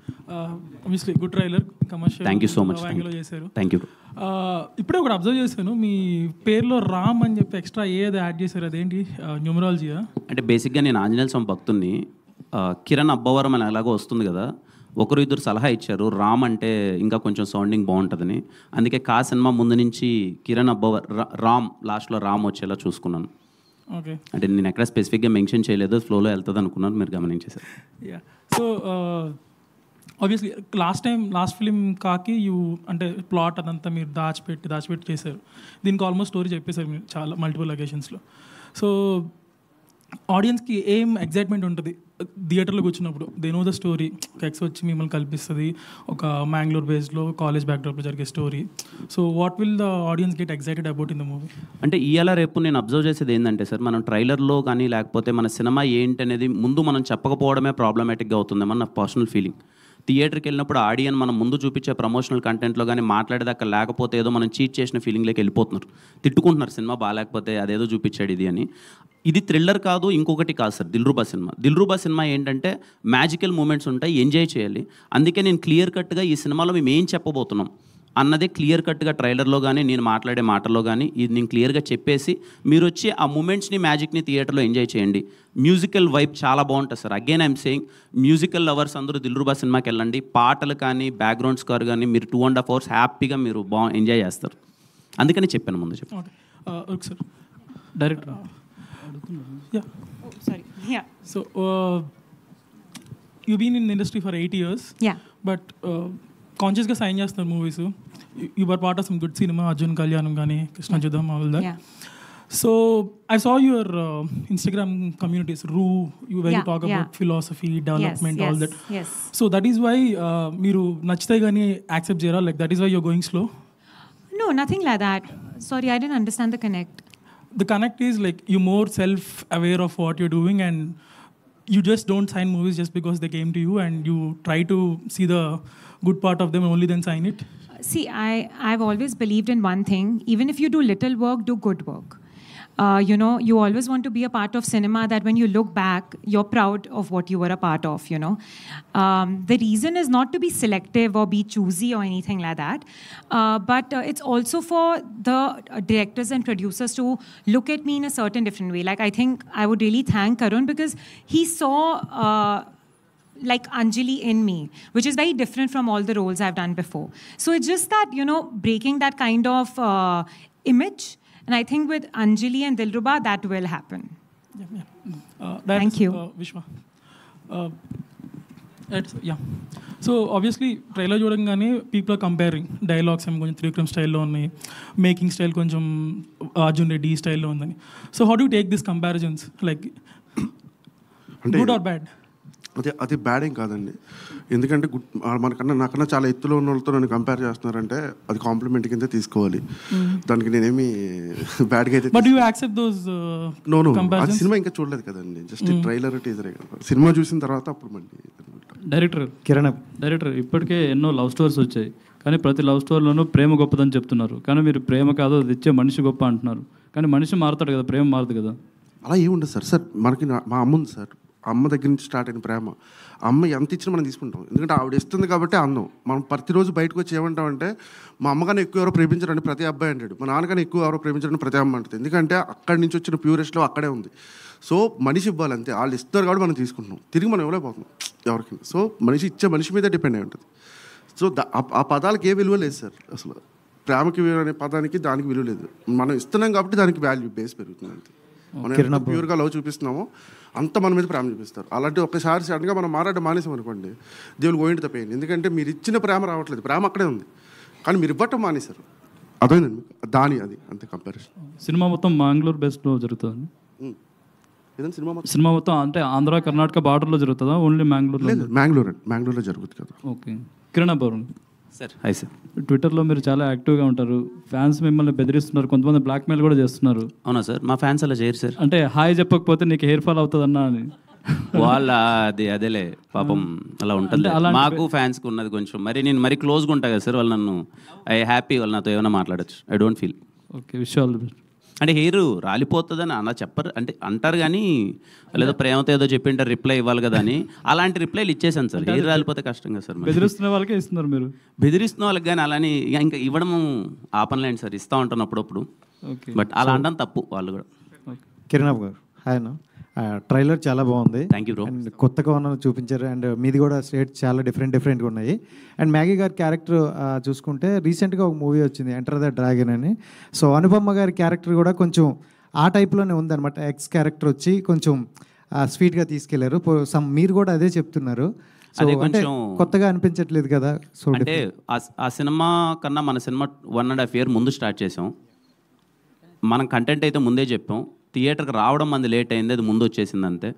Obviously good trailer, commercial.
Thank you so much.
యాంగిల్లో చేశారు.
Thank you.
ఇప్పుడే ఒకటి అబ్జర్వ్ చేశాను, మీ పేరులో రామ్ అని చెప్పి ఎక్స్ట్రా ఏది యాడ్ చేశారు, అదేంటి న్యూమరాలజీయా?
అంటే బేసిక్గా నేను ఆంజనేయ స్వామి భక్తుడిని. కిరణ్ అబ్బవరం అని ఎలాగో వస్తుంది కదా, ఒకరు ఇద్దరు సలహా ఇచ్చారు రామ్ అంటే ఇంకా కొంచెం సౌండింగ్ బాగుంటుందని. అందుకే కా సినిమా ముందు నుంచి కిరణ్ అబ్బవర్ రామ్ లాస్ట్లో రామ్ వచ్చేలా చూసుకున్నాను.
ఓకే.
అంటే నేను ఎక్కడ స్పెసిఫిక్గా మెన్షన్ చేయలేదు, ఫ్లోలో వెళ్తుంది అనుకున్నాను, మీరు గమనించేశారు.
Yeah. So obviously last film కాకి అంటే ప్లాట్ అదంతా మీరు దాచిపెట్టి చేశారు. దీనికి ఆల్మోస్ట్ స్టోరీ చెప్పేశారు మీరు చాలా మల్టిపుల్ లొకేషన్స్లో. సో ఆడియన్స్కి ఏం ఎగ్జైట్మెంట్ ఉంటుంది థియేటర్లో కూర్చున్నప్పుడు? They know the story, X వచ్చి మిమ్మల్ని కల్పిస్తుంది, ఒక మ్యాంగ్లూర్ బేస్లో కాలేజ్ బ్యాక్డ్రాప్లో జరిగే story. So what will the audience get excited about in the movie?
అంటే ఇవాళ రేపు నేను అబ్జర్వ్ చేసేది ఏంటంటే సార్, మనం ట్రైలర్లో కానీ లేకపోతే మన సినిమా ఏంటి అనేది ముందు మనం చెప్పకపోవడమే ప్రాబ్లమాటిక్గా అవుతుందేమో నా పర్సనల్ ఫీలింగ్. థియేటర్కి వెళ్ళినప్పుడు ఆడియన్ మనం ముందు చూపించే ప్రమోషనల్ కంటెంట్లో కానీ మాట్లాడేదాకా లేకపోతే ఏదో మనం చీట్ చేసిన ఫీలింగ్లోకి వెళ్ళిపోతున్నారు, తిట్టుకుంటున్నారు సినిమా బాగాలేకపోతే అదేదో చూపించాడు ఇది అని. ఇది థ్రిల్లర్ కాదు, ఇంకొకటి కాదు సార్. దిల్రూబా సినిమా ఏంటంటే మ్యాజికల్ మూమెంట్స్ ఉంటాయి, ఎంజాయ్ చేయాలి. అందుకే నేను క్లియర్ కట్గా ఈ సినిమాలో మేము ఏం చెప్పబోతున్నాం అన్నదే క్లియర్ కట్గా ట్రైలర్లో కానీ నేను మాట్లాడే మాటల్లో కానీ ఇది నేను క్లియర్గా చెప్పేసి మీరు వచ్చి ఆ మూమెంట్స్ని మ్యాజిక్ని థియేటర్లో ఎంజాయ్ చేయండి. మ్యూజికల్ వైబ్ చాలా బాగుంటుంది sir. Again I'm saying, musical lovers అందరూ దిల్రూబా సినిమాకి వెళ్ళండి. పాటలు కానీ బ్యాక్గ్రౌండ్ స్కోర్ కానీ మీరు 2.5 hours హ్యాపీగా మీరు ఎంజాయ్ చేస్తారు. అందుకని చెప్పాను ముందు చెప్పాను.
Okay sir. Director. So you been in industry for 8 years, but కాన్షియస్గా సైన్ చేస్తున్నారు movies. You were part of some good cinema, Arjun Kalyanam కానీ Krishna Yuddham, all that. So I saw your Instagram communities, where you talk about philosophy, development, all that.
Yes.
So that is why మీరు నచ్చితే కానీ యాక్సెప్ట్ చేయరా? Like that is why you're going slow?
No, nothing like that. Sorry, I didn't understand the connect.
The connect is like you're more self-aware of what you're doing and you just don't sign movies just because they came to you, and you try to see the good part of them, only then sign it.
See, I've always believed in one thing: even if you do little work, do good work. You always want to be a part of cinema that when you look back, you're proud of what you were a part of, The reason is not to be selective or be choosy or anything like that, but it's also for the directors and producers to look at me in a certain different way. Like, I think I would really thank Karun because he saw like Anjali in me, which is very different from all the roles I've done before. So it's just that, breaking that kind of image. And I think with Anjali and Dilruba, that will happen. Thank you.
Vishwa. So obviously, trailer చూడంగానే people are comparing. Dialogues ఏమో కొంచెం త్రివిక్రమ్ స్టైల్లో ఉన్నాయి, మేకింగ్ స్టైల్ కొంచెం అర్జున్ రెడ్డి స్టైల్లో ఉందని. So how do you take these comparisons? Like, good or bad?
అది బ్యాడ్ ఏం కాదండి. ఎందుకంటే నాకన్నా చాలా ఎత్తులో ఉన్న వాళ్ళతో నన్ను కంపేర్ చేస్తున్నారంటే అది కాంప్లిమెంట్ కింద తీసుకోవాలి. దానికి నేనేమి బ్యాడ్గా అయితే నో అది సినిమా ఇంకా చూడలేదు కదండి, జస్ట్ ట్రైలర్ టీజరే కదా. సినిమా చూసిన తర్వాత అప్పుడు మళ్ళీ.
డైరెక్టర్ ఇప్పటికే ఎన్నో లవ్ స్టోరీస్ వచ్చాయి, కానీ ప్రతి లవ్ స్టోరీలోనూ ప్రేమ గొప్పదని చెప్తున్నారు. కానీ మీరు ప్రేమ కాదు, అది ఇచ్చే మనిషి గొప్ప అంటున్నారు. కానీ మనిషి మారుతాడు కదా, ప్రేమ మారదు కదా.
అలా ఏముండదు సార్. మనకి మా అమ్మ ఉంది సార్, అమ్మ దగ్గర నుంచి స్టార్ట్ అయిన ప్రేమ. అమ్మ ఎంత ఇచ్చినా మనం తీసుకుంటాం, ఎందుకంటే ఆవిడ ఇస్తుంది కాబట్టి అందం. మనం ప్రతిరోజు బయటకు వచ్చి ఏమంటామంటే మా అమ్మకన్నా ఎక్కువ ఎవరో ప్రేమించారని ప్రతి అబ్బాయి అంటాడు, మా నాన్నకన్నా ఎక్కువ ఎవరో ప్రేమించారని ప్రతి అమ్మ అంటుంది. ఎందుకంటే అక్కడి నుంచి వచ్చిన ప్యూరెస్ట్లో అక్కడే ఉంది. సో మనిషి ఇవ్వాలి అంతే, వాళ్ళు ఇస్తారు కాబట్టి మనం తీసుకుంటున్నాం, తిరిగి మనం ఇవ్వలేకపోతున్నాం ఎవరికైనా. సో మనిషి ఇచ్చే మనిషి మీద డిపెండ్ అయి ఉంటుంది. సో ఆ పదాలకి ఏ విలువ లేదు సార్. అసలు ప్రేమకి విలువ అనే పదానికి దానికి విలువ లేదు. మనం ఇస్తున్నాం కాబట్టి దానికి వాల్యూ బేస్ పెరుగుతుంది అంతే. మనం ఎంత ప్యూర్గా లవ్ చూపిస్తున్నామో అంత మన మీద ప్రేమ చూపిస్తారు. అలాంటి ఒక్కసారి సడన్గా మనం మాట్లాడడం మానేసాం అనుకోండి, దేవుడు గోయింటి తప్పేయండి. ఎందుకంటే మీరు ఇచ్చిన ప్రేమ రావట్లేదు, ప్రేమ అక్కడే ఉంది, కానీ మీరు ఇవ్వటం మానేశారు. అదేనండి అది అంతే కంపారిజన్.
సినిమా మొత్తం మ్యాంగ్లూర్ బేస్లో జరుగుతుంది.
ఏదైనా
సినిమా మొత్తం అంటే ఆంధ్ర కర్ణాటక బార్డర్లో జరుగుతుందా, ఓన్లీ
మ్యాంగ్లూర్లో జరుగుతుంది కదా.
Okay. Kiran Abbavaram
sir. Hi sir.
ట్విట్టర్లో మీరు చాలా యాక్టివ్గా ఉంటారు, ఫ్యాన్స్ మిమ్మల్ని బెదిరిస్తున్నారు, కొంతమంది బ్లాక్మెయిల్ కూడా చేస్తున్నారు.
అవునా సార్? మా ఫ్యాన్స్ అలా చేయరు సార్.
అంటే హాయ్ చెప్పకపోతే నీకు హెయిర్ ఫాల్ అవుతుందన్నా అని
వాళ్ళ అదేలే పాపం అలా ఉంటుంది. మాకు ఫ్యాన్స్కి ఉన్నది కొంచెం నేను మరీ క్లోజ్గా ఉంటాను కదా సార్, వాళ్ళు నన్ను హ్యాపీ, వాళ్ళు నాతో ఏమైనా మాట్లాడచ్చు. I don't feel.
Okay. Wish all the best.
అంటే హెయిర్ రాలిపోతుందని అలా చెప్పరు, అంటే అంటారు కానీ లేదా ప్రేమతో ఏదో చెప్పింటారు రిప్లై ఇవ్వాలి కదా అని, అలాంటి రిప్లైలు ఇచ్చేసాను సార్. హెయిర్ రాలిపోతే కష్టం కదా సార్.
బెదిరిస్తున్న వాళ్ళకే ఇస్తున్నారు మీరు.
బెదిరిస్తున్న వాళ్ళకి కానీ అలాని ఇంకా ఇవ్వడం ఆపనలేండి సార్, ఇస్తూ ఉంటాను అప్పుడప్పుడు. బట్ అలా అనడం తప్పు వాళ్ళు కూడా.
కిరణ్ గారు హాయ్ అన్న, ట్రైలర్ చాలా బాగుంది.
Thank you bro.
అండ్ కొత్తగా ఉన్న చూపించారు, అండ్ మీది కూడా స్టేట్ చాలా డిఫరెంట్గా ఉన్నాయి. అండ్ మ్యాగీ గారి క్యారెక్టర్ చూసుకుంటే రీసెంట్గా ఒక మూవీ వచ్చింది ఎంటర్ ద డ్రాగన్ అని. సో అనుపమ గారి క్యారెక్టర్ కూడా కొంచెం ఆ టైప్లోనే ఉందన్నమాట. ఎక్స్ క్యారెక్టర్ వచ్చి కొంచెం స్వీట్గా తీసుకెళ్లారు. మీరు కూడా అదే చెప్తున్నారు. సో అంటే కొత్తగా అనిపించట్లేదు కదా? సో
అంటే ఆ సినిమా కన్నా మన సినిమా 1.5 year ముందు స్టార్ట్ చేసాం. మనం కంటెంట్ అయితే ముందే చెప్పాం, థియేటర్కి రావడం మంది లేట్ అయింది, అది ముందు వచ్చేసింది అంతే.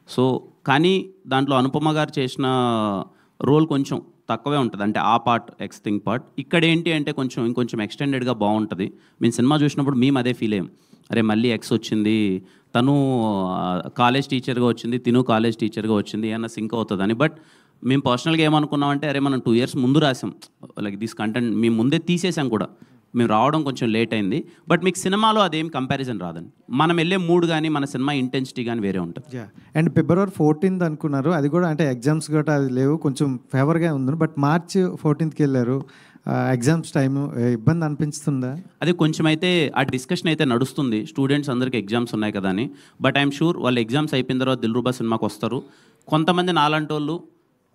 సో కానీ దాంట్లో అనుపమ గారు చేసిన రోల్ కొంచెం తక్కువే ఉంటుంది, అంటే ఆ పార్ట్ ఎక్స్ థింగ్ పార్ట్. ఇక్కడ ఏంటి అంటే ఇంకొంచెం ఎక్స్టెండెడ్గా బాగుంటుంది. మేము సినిమా చూసినప్పుడు మేము అదే ఫీల్ అయ్యాం, అరే మళ్ళీ ఎక్స్ వచ్చింది, తను కాలేజ్ టీచర్గా వచ్చింది, తిను కాలేజ్ టీచర్గా వచ్చింది, ఏమన్నా సింక్ అవుతుందని. బట్ మేము పర్సనల్గా ఏమనుకున్నామంటే అరే మనం 2 years ముందు రాసాం, లైక్ దిస్ కంటెంట్ మేము ముందే తీసేసాం కూడా, మేము రావడం కొంచెం లేట్ అయింది. బట్ మీకు సినిమాలో అదేం కంపారిజన్ రాదండి, మనం వెళ్ళే మూడ్ కానీ మన సినిమా ఇంటెన్సిటీ కానీ వేరే ఉంటుంది.
అండ్ February 14th అనుకున్నారు, అది కూడా అంటే ఎగ్జామ్స్ గట్రా అది లేవు, కొంచెం ఫేవర్గా ఉంది. బట్ March 14th వెళ్ళారు, ఎగ్జామ్స్ టైము ఇబ్బంది అనిపిస్తుందా?
అది కొంచెం అయితే ఆ డిస్కషన్ అయితే నడుస్తుంది, స్టూడెంట్స్ అందరికీ ఎగ్జామ్స్ ఉన్నాయి కదా అని. బట్ ఐఎమ్ షూర్ వాళ్ళు ఎగ్జామ్స్ అయిపోయిన తర్వాత దిల్రుబా సినిమాకి వస్తారు. కొంతమంది నాలాంటి వాళ్ళు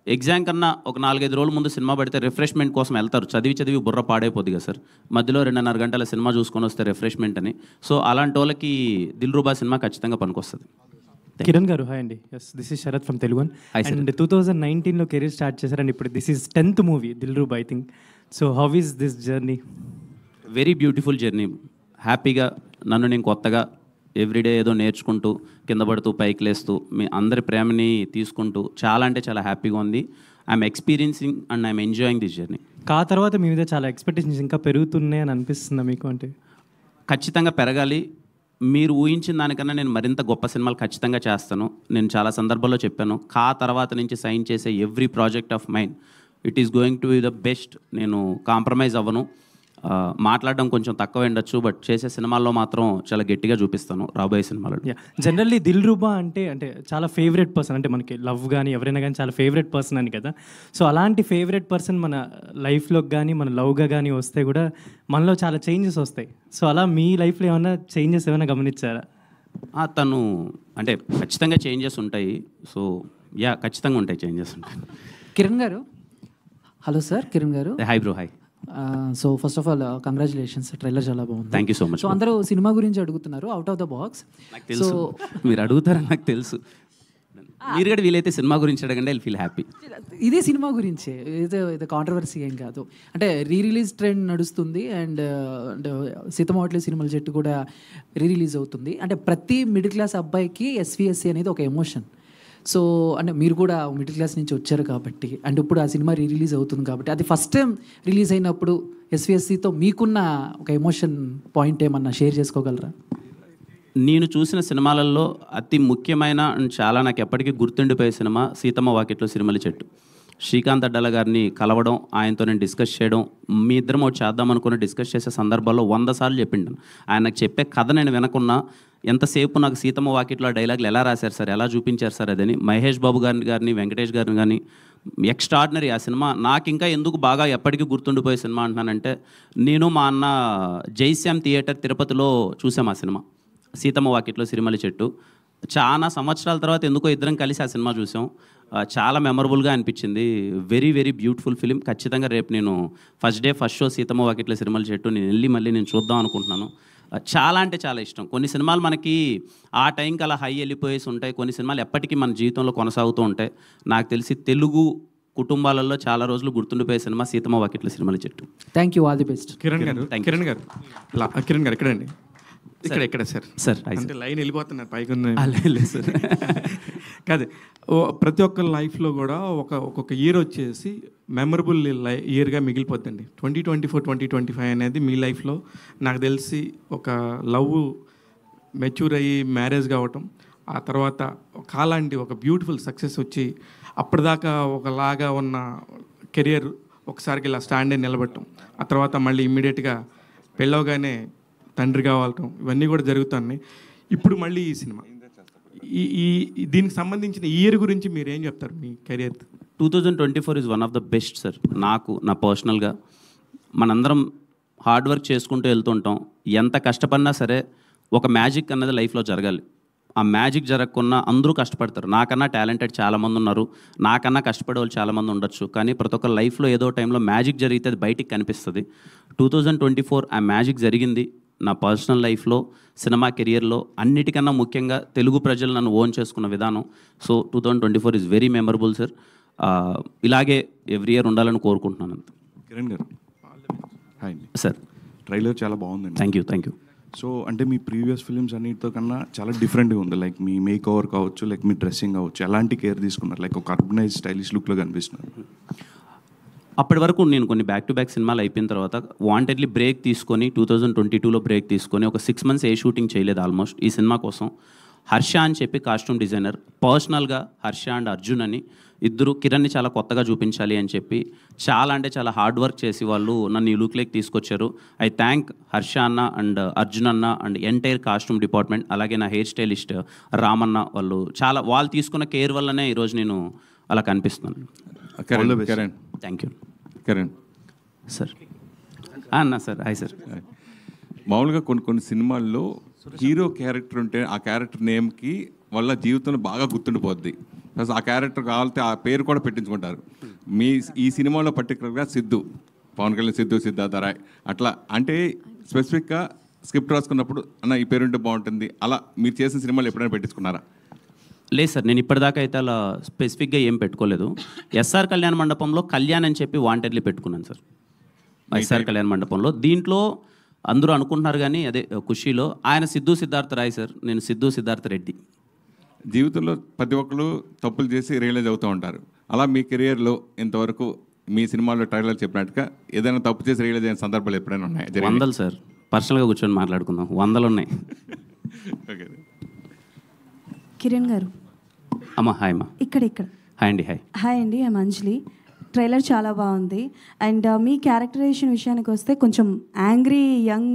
ఎగ్జామ్ కన్నా ఒక 4-5 రోజుల ముందు సినిమా పడితే రిఫ్రెష్మెంట్ కోసం వెళ్తారు, చదివి బుర్ర పాడైపోద్ది కదా సార్, మధ్యలో 2.5 గంటల సినిమా చూసుకొని వస్తే రిఫ్రెష్మెంట్ అని. సో అలాంటి వాళ్ళకి దిల్రుబా సినిమా ఖచ్చితంగా పనికొస్తుంది.
కిరణ్ గారు హాయ్ అండి. Yes, this is Sharath from Telugu. And 2019లో కెరీర్ స్టార్ట్ చేశారు, అండ్ ఇప్పుడు this is 10th movie Dilruba I think. So how is this journey?
Very beautiful journey. హ్యాపీగా నన్ను నేను కొత్తగా ఎవ్రీడే ఏదో నేర్చుకుంటూ కింద పడుతూ పైకి లేస్తూ మీ అందరి ప్రేమని తీసుకుంటూ చాలా అంటే చాలా హ్యాపీగా ఉంది. I'm experiencing and I'm enjoying this journey.
తర్వాత మీ మీద చాలా ఎక్స్పెక్టేషన్స్ ఇంకా పెరుగుతున్నాయి అని అనిపిస్తుందా మీకు? అంటే
ఖచ్చితంగా పెరగాలి. మీరు ఊహించిన దానికన్నా నేను మరింత గొప్ప సినిమాలు ఖచ్చితంగా చేస్తాను. నేను చాలా సందర్భాల్లో చెప్పాను, తర్వాత నుంచి సైన్ చేసే every project of mind it is going to be the best. నేను కాంప్రమైజ్ అవ్వను. మాట్లాడడం కొంచెం తక్కువ ఉండొచ్చు, బట్ చేసే సినిమాల్లో మాత్రం చాలా గట్టిగా చూపిస్తాను రాబోయే సినిమాలలో.
జనరల్లీ దిల్రుబా అంటే చాలా ఫేవరెట్ పర్సన్, అంటే మనకి లవ్ కానీ ఎవరైనా కానీ చాలా ఫేవరెట్ పర్సన్ అని కదా. సో అలాంటి ఫేవరెట్ పర్సన్ మన లైఫ్లోకి కానీ మన లవ్గా కానీ వస్తే కూడా మనలో చాలా చేంజెస్ వస్తాయి. సో అలా మీ లైఫ్లో ఏమైనా చేంజెస్ ఏమైనా గమనించారా?
తను అంటే ఖచ్చితంగా చేంజెస్ ఉంటాయి. సో ఖచ్చితంగా ఉంటాయి, చేంజెస్ ఉంటాయి.
కిరణ్ గారు హలో సార్. కిరణ్ గారు
hi bro. Hi.
So first of all congratulations, trailer చాలా బాగుంది.
Thank you so much.
So అందరూ సినిమా గురించి అడుగుతున్నారు అవుట్ ఆఫ్ ద బాక్స్.
నాకు తెలుసు మీరు అడుగుతారని నాకు తెలుసు. మీరు కూడా వీలైతే సినిమా గురించి అడగండి, ఐ ఫీల్ హ్యాపీ.
ఇదే సినిమా గురించే, ఇది కాంట్రవర్సీ ఏం కాదు. అంటే రిలీజ్ ట్రెండ్ నడుస్తుంది, అండ్ సీతమ్మవాట్లే సినిమాల చెట్టు కూడా రిలీజ్ అవుతుంది. అంటే ప్రతి మిడిల్ క్లాస్ అబ్బాయికి ఎస్విఎస్సి అనేది ఒక ఎమోషన్. సో అంటే మీరు కూడా మిడిల్ క్లాస్ నుంచి వచ్చారు కాబట్టి, అండ్ ఇప్పుడు ఆ సినిమా రిలీజ్ అవుతుంది కాబట్టి, అది ఫస్ట్ టైం రిలీజ్ అయినప్పుడు ఎస్విఎస్సితో మీకున్న ఒక ఎమోషన్ పాయింట్ ఏమన్నా షేర్ చేసుకోగలరా?
నేను చూసిన సినిమాలలో అతి ముఖ్యమైన అండ్ చాలా నాకు ఎప్పటికీ గుర్తుండిపోయే సినిమా సీతమ్మ వాకిట్లో సిరిమల్ల చెట్టు. శ్రీకాంత్ అడ్డాల గారిని కలవడం, ఆయనతో నేను డిస్కస్ చేయడం, మీ ఇద్దరం ఒకటి చేద్దాం అనుకుని డిస్కస్ చేసే సందర్భాల్లో 100 సార్లు చెప్పిండాను. ఆయన నాకు చెప్పే కథ నేను వినకున్నా ఎంతసేపు నాకు సీతమ్మ వాకిట్లో డైలాగులు ఎలా రాశారు సార్, ఎలా చూపించారు సార్ అదని. మహేష్ బాబు గారిని వెంకటేష్ గారిని కానీ ఎక్స్ట్రాడినరీ ఆ సినిమా. నాకు ఇంకా ఎందుకు బాగా ఎప్పటికీ గుర్తుండిపోయే సినిమా అంటున్నానంటే, నేను మా అన్న జైశ్యామ్ థియేటర్ తిరుపతిలో చూసాం ఆ సినిమా సీతమ్మ వాకిట్లో సిరిమల్ల చెట్టు. చాలా సంవత్సరాల తర్వాత ఎందుకో ఇద్దరం కలిసి ఆ సినిమా చూసాం. చాలా మెమరబుల్గా అనిపించింది. Very very beautiful film. ఖచ్చితంగా రేపు నేను ఫస్ట్ షో సీతమ్మ వాకిట్లో సిరిమల్ల చెట్టు నేను వెళ్ళి మళ్ళీ నేను చూద్దాం అనుకుంటున్నాను. చాలా అంటే చాలా ఇష్టం. కొన్ని సినిమాలు మనకి ఆ టైంకి అలా హై వెళ్ళిపోయేసి ఉంటాయి, కొన్ని సినిమాలు ఎప్పటికీ మన జీవితంలో కొనసాగుతూ ఉంటాయి. నాకు తెలిసి తెలుగు కుటుంబాలలో చాలా రోజులు గుర్తుండిపోయే సినిమా సీతమ్మ వాకిట్లో సిరిమల్ల చెట్టు.
Thank you, all the best.
Kiran గారు ఎక్కడండి? ఇక్కడ సార్ అంటే లైన్ వెళ్ళిపోతున్నారు పైకి
సార్.
కాదు, ప్రతి ఒక్క లైఫ్లో కూడా ఒక్కొక్క ఇయర్ వచ్చేసి మెమరబుల్ ఇయర్గా మిగిలిపోద్దండి. 2024, 2025 అనేది మీ లైఫ్లో నాకు తెలిసి ఒక లవ్ మెచ్యూర్ అయ్యి మ్యారేజ్ కావటం, ఆ తర్వాత కాలాంటి ఒక బ్యూటిఫుల్ సక్సెస్ వచ్చి అప్పటిదాకా ఒకలాగా ఉన్న కెరియర్ ఒకసారికి ఇలా స్టాండ్ అయి నిలబడటం, ఆ తర్వాత మళ్ళీ ఇమ్మీడియట్గా పెళ్ళవగానే తండ్రి కావటం ఇవన్నీ కూడా జరుగుతున్నాయి. ఇప్పుడు మళ్ళీ ఈ సినిమా దీనికి సంబంధించిన ఇయర్ గురించి మీరు ఏం చెప్తారు మీ career?
2024 is one of the best sir. నాకు నా పర్సనల్గా మనందరం హార్డ్ వర్క్ చేసుకుంటూ వెళ్తుంటాం. ఎంత కష్టపడినా సరే ఒక మ్యాజిక్ అన్నది లైఫ్లో జరగాలి. ఆ మ్యాజిక్ జరగకుండా అందరూ కష్టపడతారు. నాకన్నా టాలెంటెడ్ చాలామంది ఉన్నారు, నాకన్నా కష్టపడే వాళ్ళు చాలామంది ఉండొచ్చు. కానీ ప్రతి ఒక్క లైఫ్లో ఏదో టైంలో మ్యాజిక్ జరిగితే అది బయటికి కనిపిస్తుంది. 2024 ఆ మ్యాజిక్ జరిగింది నా పర్సనల్ లైఫ్లో, సినిమా కెరియర్లో. అన్నిటికన్నా ముఖ్యంగా తెలుగు ప్రజలు నన్ను ఓన్ చేసుకున్న విధానం. So 2024 is very memorable sir. ఇలాగే ఎవ్రీ ఇయర్ ఉండాలని కోరుకుంటున్నాను.
కిరణ్ గారు హాయ్ అండి.
సార్
ట్రైలర్ చాలా బాగుందండి.
Thank you.
సో అంటే మీ ప్రీవియస్ ఫిల్మ్స్ అన్నిటితో కన్నా చాలా డిఫరెంట్గా ఉంది. లైక్ మీ మేక్ ఓవర్ కావచ్చు, లైక్ మీ డ్రెస్సింగ్ కావచ్చు, ఎలాంటి కేర్ తీసుకున్నారు? లైక్ ఒక అర్బనైజ్ స్టైలిష్ లుక్లో కనిపిస్తున్నారు.
అప్పటి వరకు నేను కొన్ని బ్యాక్ టు బ్యాక్ సినిమాలు అయిపోయిన తర్వాత వాంటెడ్లీ బ్రేక్ తీసుకొని 2022లో బ్రేక్ తీసుకొని ఒక 6 months ఏ షూటింగ్ చేయలేదు ఆల్మోస్ట్. ఈ సినిమా కోసం హర్ష అని చెప్పి కాస్ట్యూమ్ డిజైనర్, పర్సనల్గా హర్ష అండ్ అర్జున్ అని ఇద్దరు కిరణ్ని చాలా కొత్తగా చూపించాలి అని చెప్పి చాలా అంటే చాలా హార్డ్ వర్క్ చేసి వాళ్ళు నన్ను ఈ లుక్లోకి తీసుకొచ్చారు. ఐ థ్యాంక్ హర్ష అన్న అండ్ అర్జున్ అన్న అండ్ ఎంటైర్ కాస్ట్యూమ్ డిపార్ట్మెంట్, అలాగే నా హెయిర్ స్టైలిస్ట్ రామన్న. వాళ్ళు తీసుకున్న కేర్ వల్లనే ఈరోజు నేను అలా కనిపిస్తున్నాను.
Kiran
thank you.
Kiran
sir అన్న సార్ హాయ్ సార్.
మామూలుగా కొన్ని సినిమాల్లో హీరో క్యారెక్టర్ ఉంటే ఆ క్యారెక్టర్ నేమ్కి వాళ్ళ జీవితంలో బాగా గుర్తుండిపోద్ది. ప్లస్ ఆ క్యారెక్టర్ కావాలంటే ఆ పేరు కూడా పెట్టించుకుంటారు. ఈ సినిమాలో పర్టికులర్గా సిద్ధు, పవన్ కళ్యాణ్ సిద్ధు, సిద్ధార్థ రాయ్ అట్లా అంటే స్పెసిఫిక్గా స్క్రిప్ట్ రాసుకున్నప్పుడు అన్న ఈ పేరు ఉంటే బాగుంటుంది, అలా మీరు చేసిన సినిమాలు ఎప్పుడైనా పెట్టించుకున్నారా?
లేదు సార్, నేను ఇప్పటిదాకా అయితే అలా స్పెసిఫిక్గా ఏం పెట్టుకోలేదు. ఎస్ఆర్ కళ్యాణ మండపంలో కళ్యాణ్ అని చెప్పి వాంటెడ్లీ పెట్టుకున్నాను సార్. ఎస్ఆర్ కళ్యాణ మండపంలో దీంట్లో అందరూ అనుకుంటున్నారు కానీ అదే ఖుషీలో ఆయన సిద్ధు సిద్ధార్థ రాయ్ సార్, నేను సిద్ధు సిద్ధార్థ రెడ్డి.
జీవితంలో ప్రతి ఒక్కరు తప్పులు చేసి రియలైజ్ అవుతూ ఉంటారు. అలా మీ కెరియర్లో ఇంతవరకు మీ సినిమాలో ట్రైలర్ చెప్పినట్టుగా ఏదైనా తప్పు చేసి రియలైజ్ అయిన సందర్భాలు ఎప్పుడైనా ఉన్నాయి?
100 సార్, పర్సనల్గా కూర్చొని మాట్లాడుకుందాం. 100 ఉన్నాయి.
ఓకే.
కిరణ్ గారు
అమ్మా హాయ్ అమ్మా.
ఇక్కడ
హాయ్ అండి.
హాయ్ అండి, ఐఎమ్ అంజలి. ట్రైలర్ చాలా బాగుంది. అండ్ మీ క్యారెక్టరైజేషన్ విషయానికి వస్తే కొంచెం యాంగ్రీ యంగ్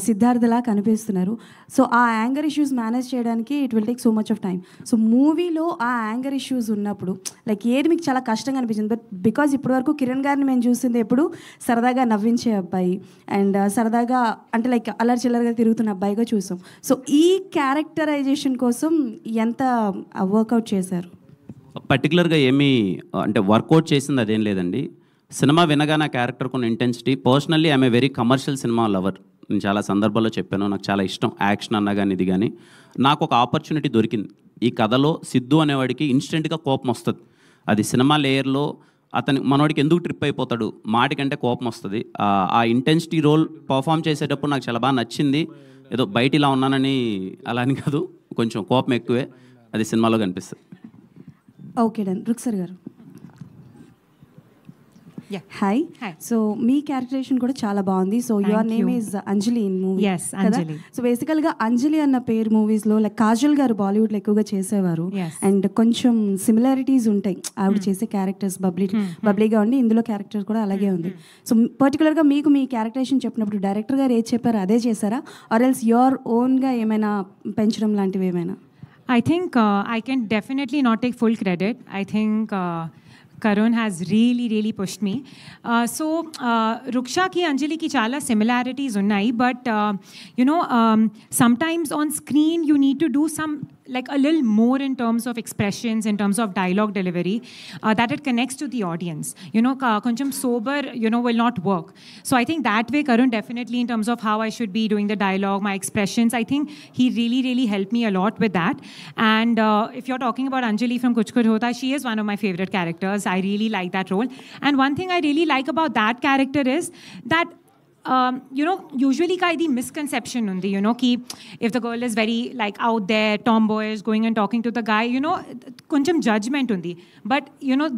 సిద్ధార్థలా కనిపిస్తున్నారు. సో ఆ యాంగర్ ఇష్యూస్ మేనేజ్ చేయడానికి it will take so much of time. So మూవీలో ఆ యాంగర్ ఇష్యూస్ ఉన్నప్పుడు లైక్ ఏది మీకు చాలా కష్టంగా అనిపించింది? బట్ బికాజ్ ఇప్పటివరకు కిరణ్ గారిని మేము చూసింది ఎప్పుడు సరదాగా నవ్వించే అబ్బాయి అండ్ సరదాగా అంటే లైక్ అల్లరి చిల్లరగా తిరుగుతున్న అబ్బాయిగా చూసాం. సో ఈ క్యారెక్టరైజేషన్ కోసం ఎంత వర్కౌట్ చేశారు?
పర్టికులర్గా ఏమీ అంటే వర్కౌట్ చేసింది అదేం లేదండి. సినిమా వినగా నా క్యారెక్టర్ కొన్ని intensity. Personally I'm a very commercial cinema lover. నేను చాలా సందర్భాల్లో చెప్పాను, నాకు చాలా ఇష్టం యాక్షన్ అన్నా కానీ ఇది కానీ. నాకు ఒక ఆపర్చునిటీ దొరికింది. ఈ కథలో సిద్ధు అనేవాడికి ఇన్స్టెంట్గా కోపం వస్తుంది. అది సినిమా లేయర్లో మనవాడికి ఎందుకు ట్రిప్ అయిపోతాడు మాటికంటే కోపం వస్తుంది. ఆ ఇంటెన్సిటీ రోల్ పర్ఫామ్ చేసేటప్పుడు నాకు చాలా బాగా నచ్చింది. ఏదో బయట ఇలా ఉన్నానని అలా అని కాదు, కొంచెం కోపం ఎక్కువే, అది సినిమాలో కనిపిస్తుంది.
Okay done. రుక్సర్ గారు హాయ్. సో మీ క్యారెక్టరైజేషన్ కూడా చాలా బాగుంది. So your name is Anjali in movie కదా. సో బేసికల్గా అంజలి అన్న పేరు మూవీస్లో లైక్ కాజల్ గారు బాలీవుడ్లో ఎక్కువగా చేసేవారు అండ్ కొంచెం సిమిలారిటీస్ ఉంటాయి ఆవిడ చేసే క్యారెక్టర్స్. బబ్లీగా ఉండి ఇందులో క్యారెక్టర్ కూడా అలాగే ఉంది. సో పర్టికులర్గా మీకు మీ క్యారెక్టరైజేషన్ చెప్పినప్పుడు డైరెక్టర్ గారు ఏది చెప్పారో అదే చేశారా ఆర్ ఎల్స్ యువర్ ఓన్గా ఏమైనా పెంచడం లాంటివి ఏమైనా?
I think I can definitely not take full credit. I think Karun has really pushed me. Ruksha ki Anjali ki chala similarities unnai, but sometimes on screen you need to do some like a little more in terms of expressions, in terms of dialogue delivery, that it connects to the audience. Koncham sober, will not work. So I think that way Karun definitely in terms of how I should be doing the dialogue, my expressions, I think he really helped me a lot with that. And if you're talking about Anjali from Kuch Kuch Hota, she is one of my favorite characters. I really like that role. And one thing I really like about that character is that usually the misconception undi, ki if the girl is very like out there, tomboyish, going and talking to the guy, koncham judgment undi. But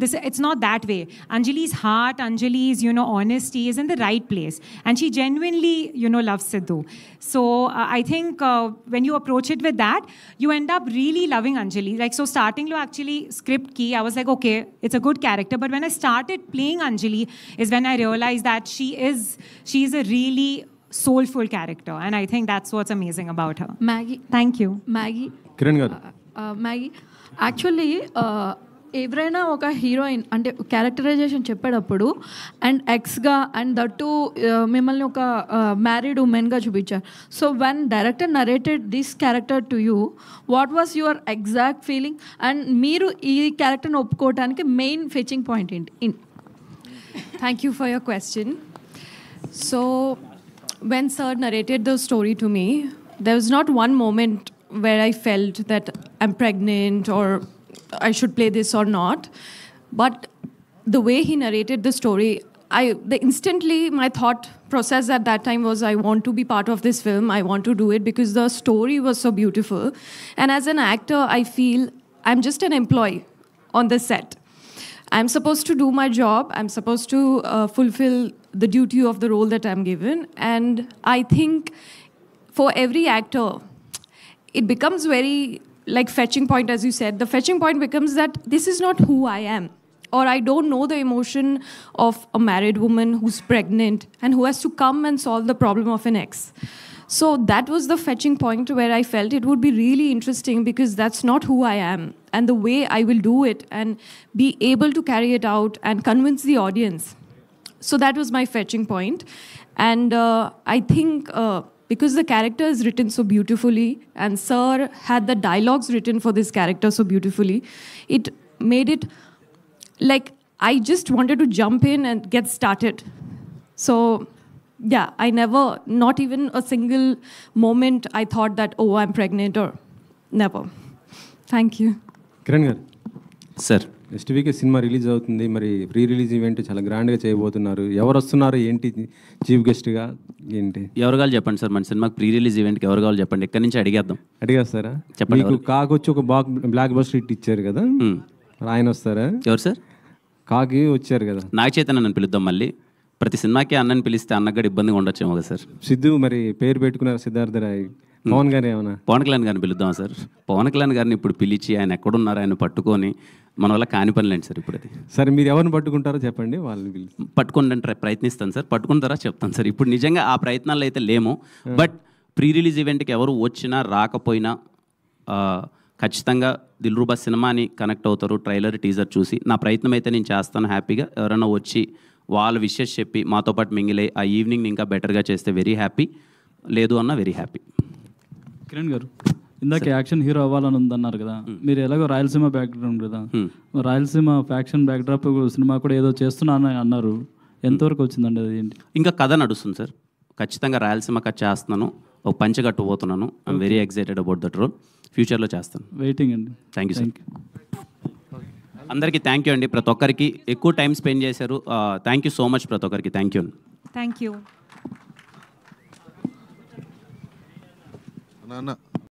this, it's not that way. Anjali's heart, Anjali's honesty is in the right place, and she genuinely loves Sidhu. So I think when you approach it with that, you end up really loving Anjali. Like so starting lo actually script ki I was like, okay, it's a good character, but when I started playing Anjali is when I realized that she is a really soulful character, and I think that's what's amazing about her.
Maggie.
Thank you.
Maggie.
Kiran గారు.
మ్యాగీ యాక్చువల్లీ ఎవరైనా ఒక హీరోయిన్ అంటే క్యారెక్టరైజేషన్ చెప్పేటప్పుడు అండ్ ఎక్స్గా అండ్ దట్టు మిమ్మల్ని ఒక మ్యారీడ్ ఉమెన్గా చూపించారు. So when director narrated this character to you, what was your exact feeling and మీరు ఈ క్యారెక్టర్ని ఒప్పుకోవడానికి మెయిన్ ఫెచింగ్ పాయింట్ ఏంటి?
Thank you for your question. So, when Sir narrated the story to me, there was not one moment where I felt that I'm pregnant or I should play this or not. But the way he narrated the story, instantly my thought process at that time was, I want to be part of this film. I want to do it because the story was so beautiful. And as an actor, I feel I'm just an employee on the set. I'm supposed to do my job. I'm supposed to fulfill the duty of the role that I'm given. And I think for every actor, it becomes very like fetching point, as you said. The fetching point becomes that this is not who I am. Or I don't know the emotion of a married woman who's pregnant and who has to come and solve the problem of an ex. So that was the fetching point where I felt it would be really interesting because that's not who I am. And the way I will do it and be able to carry it out and convince the audience. So that was my fetching point. And I think because the character is written so beautifully and Sir had the dialogues written for this character so beautifully, it made it like I just wanted to jump in and get started. So yeah, I never, not even a single moment I thought that, oh, I'm pregnant or never. Thank you.
Kiran గారు.
Sir,
next week cinema release అవుతుంది. మరి ప్రీ రిలీజ్ ఈవెంట్ చాలా గ్రాండ్గా చేయబోతున్నారు. ఎవరు వస్తున్నారు, ఏంటి చీఫ్ గెస్ట్గా, ఏంటి
ఎవరు కావాలి చెప్పండి సార్. మన సినిమాకి ప్రీ రిలీజ్ ఈవెంట్కి ఎవరు కావాలి చెప్పండి, ఎక్కడి నుంచి అడిగేద్దాం.
అడిగేస్తారా?
చెప్పండి.
మీకు కాకి వచ్చి ఒక బ్లాక్ బస్టర్ హిట్ ఇచ్చారు కదా, మరి ఆయన వస్తారా?
ఎవరు సార్?
కాకి వచ్చారు కదా.
నాగ చైతన్య నన్ను పిలుద్దాం. మళ్ళీ ప్రతి సినిమాకి అన్నని పిలిస్తే అన్నకు కూడా ఇబ్బందిగా ఉండొచ్చేమో కదా సార్.
సిద్ధు మరి పేరు పెట్టుకున్నారు సిద్ధార్థ రాయ్. పవన్ గారు ఏమన్నా?
పవన్ కళ్యాణ్ గారిని పిలుద్దాం సార్. పవన్ కళ్యాణ్ గారిని ఇప్పుడు పిలిచి ఆయన ఎక్కడున్నారు ఆయన పట్టుకొని మన వల్ల కాని పనిలేండి సార్ ఇప్పుడు అది.
సరే, మీరు ఎవరిని పట్టుకుంటారో చెప్పండి, వాళ్ళని పిలిచి
పట్టుకుంటే ప్రయత్నిస్తాను సార్. పట్టుకుంటారా చెప్తాను సార్. ఇప్పుడు నిజంగా ఆ ప్రయత్నాలు అయితే లేము. బట్ ప్రీ రిలీజ్ ఈవెంట్కి ఎవరు వచ్చినా రాకపోయినా ఖచ్చితంగా దిల్రూబా సినిమాని కనెక్ట్ అవుతారు. ట్రైలర్ టీజర్ చూసి నా ప్రయత్నం అయితే నేను చేస్తాను హ్యాపీగా. ఎవరైనా వచ్చి వాళ్ళ విషెస్ చెప్పి మాతో పాటు మింగిలే ఆ ఈవినింగ్ ఇంకా బెటర్గా చేస్తే వెరీ హ్యాపీ. లేదు అన్న వెరీ హ్యాపీ.
కిరణ్ గారు, ఇందాక యాక్షన్ హీరో అవ్వాలని ఉందన్నారు కదా, మీరు ఎలాగో రాయలసీమ బ్యాక్గ్రౌండ్ కదా, రాయలసీమ ఫ్యాక్షన్ బ్యాక్డ్రాప్ సినిమా కూడా ఏదో చేస్తున్నాను అన్నారు. ఎంతవరకు వచ్చిందండి అది? ఏంటి?
ఇంకా కథ నడుస్తుంది సార్. ఖచ్చితంగా రాయలసీమ కథ చేస్తున్నాను. ఒక పంచ కట్టుపోతున్నాను. I'm very excited about that role. ఫ్యూచర్లో చేస్తాను.
వెయిటింగ్ అండి.
Thank you sir. అందరికీ థ్యాంక్ యూ అండి. ప్రతి ఒక్కరికి ఎక్కువ టైం స్పెండ్ చేశారు. థ్యాంక్ యూ సో మచ్ ప్రతి ఒక్కరికి. Thank you.
Thank you.
నాన్న